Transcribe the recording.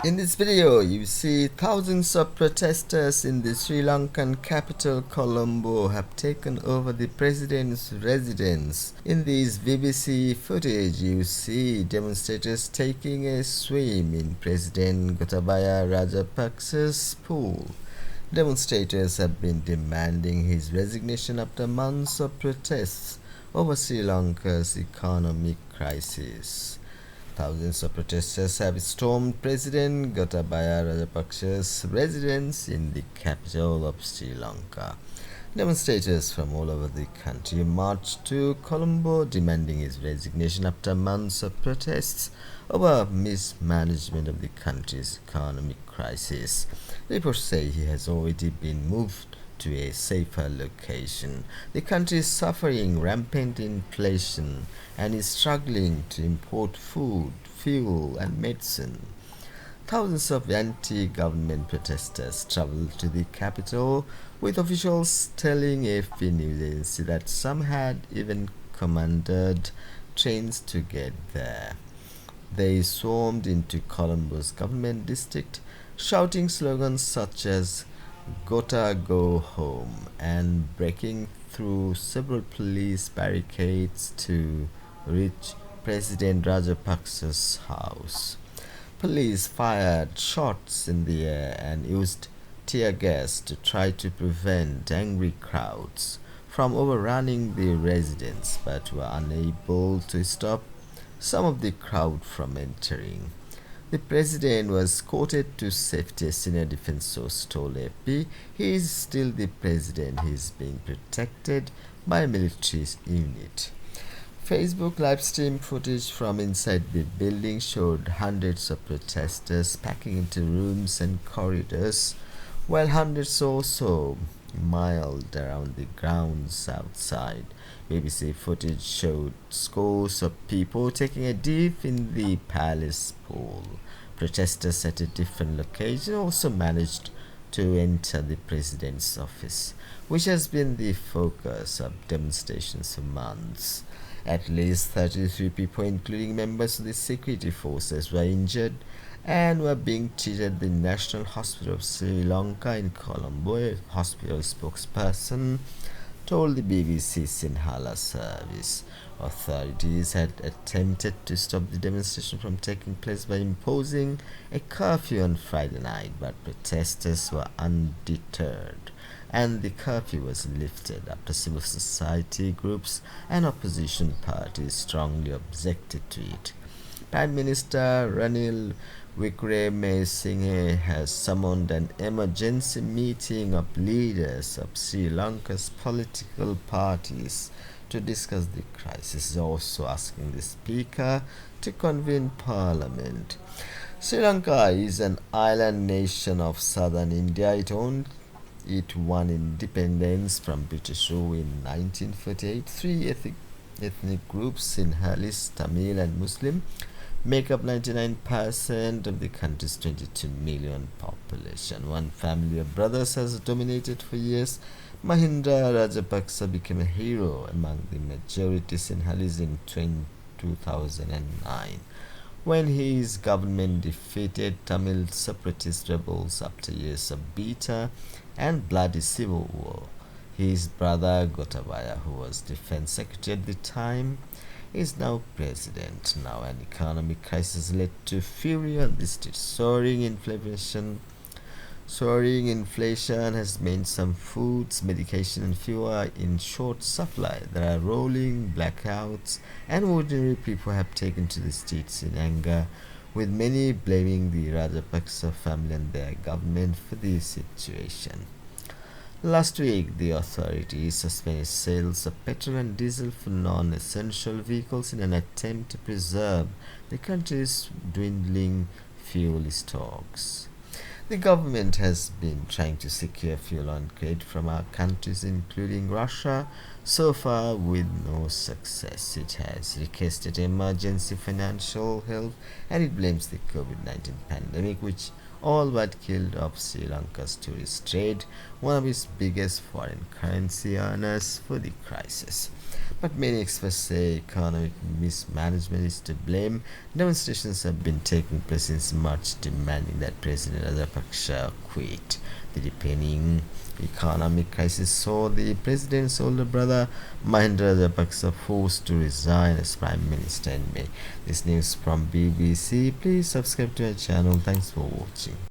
In this video, you see thousands of protesters in the Sri Lankan capital Colombo have taken over the president's residence. In this BBC footage, you see demonstrators taking a swim in President Gotabaya Rajapaksa's pool. Demonstrators have been demanding his resignation after months of protests over Sri Lanka's economic crisis. Thousands of protesters have stormed President Gotabaya Rajapaksa's residence in the capital of Sri Lanka. Demonstrators from all over the country marched to Colombo demanding his resignation after months of protests over mismanagement of the country's economic crisis. Reports say he has already been moved to a safer location. The country is suffering rampant inflation and is struggling to import food, fuel, and medicine. Thousands of anti-government protesters traveled to the capital, with officials telling AFP news agency that some had even commanded trains to get there. They swarmed into Colombo's government district, shouting slogans such as "Gota go home" and breaking through several police barricades to reach President Rajapaksa's house. Police fired shots in the air and used tear gas to try to prevent angry crowds from overrunning the residence, but were unable to stop some of the crowd from entering. The president was escorted to safety, a senior defense source told AP. He is still the president. He is being protected by a military unit. Facebook live stream footage from inside the building showed hundreds of protesters packing into rooms and corridors, while hundreds also miled around the grounds outside. BBC footage showed scores of people taking a dip in the palace pool. Protesters at a different location also managed to enter the president's office, which has been the focus of demonstrations for months. At least 33 people, including members of the security forces, were injured and were being treated at the National Hospital of Sri Lanka in Colombo. A hospital spokesperson told the BBC Sinhala service authorities had attempted to stop the demonstration from taking place by imposing a curfew on Friday night, but protesters were undeterred and the curfew was lifted after civil society groups and opposition parties strongly objected to it. Prime Minister Ranil Wickremesinghe has summoned an emergency meeting of leaders of Sri Lanka's political parties to discuss the crisis, also asking the Speaker to convene Parliament. Sri Lanka is an island nation of southern India. It won independence from British rule in 1948. Three ethnic groups, Sinhalese, Tamil, and Muslim, make up 99% of the country's 22 million population. One family of brothers has dominated for years. Mahinda Rajapaksa became a hero among the majority Sinhalese in 2009, when his government defeated Tamil separatist rebels after years of bitter and bloody civil war. His brother Gotabaya, who was defense secretary at the time, is now president. Now an economic crisis led to fury on the street. Soaring inflation has meant some foods, medication, and fuel are in short supply. There are rolling blackouts, and ordinary people have taken to the streets in anger, with many blaming the Rajapaksa family and their government for the situation. Last week, the authorities suspended sales of petrol and diesel for non-essential vehicles in an attempt to preserve the country's dwindling fuel stocks. The government has been trying to secure fuel on credit from our countries, including Russia, so far with no success. It has requested emergency financial help, and it blames the COVID-19 pandemic, which all but killed off Sri Lanka's tourist trade, one of its biggest foreign currency earners, for the crisis. but many experts say economic mismanagement is to blame. Demonstrations have been taking place since March demanding that President Rajapaksa quit. The deepening economic crisis saw the president's older brother Mahinda Rajapaksa forced to resign as Prime Minister in May. This news from BBC. Please subscribe to our channel. Thanks for watching.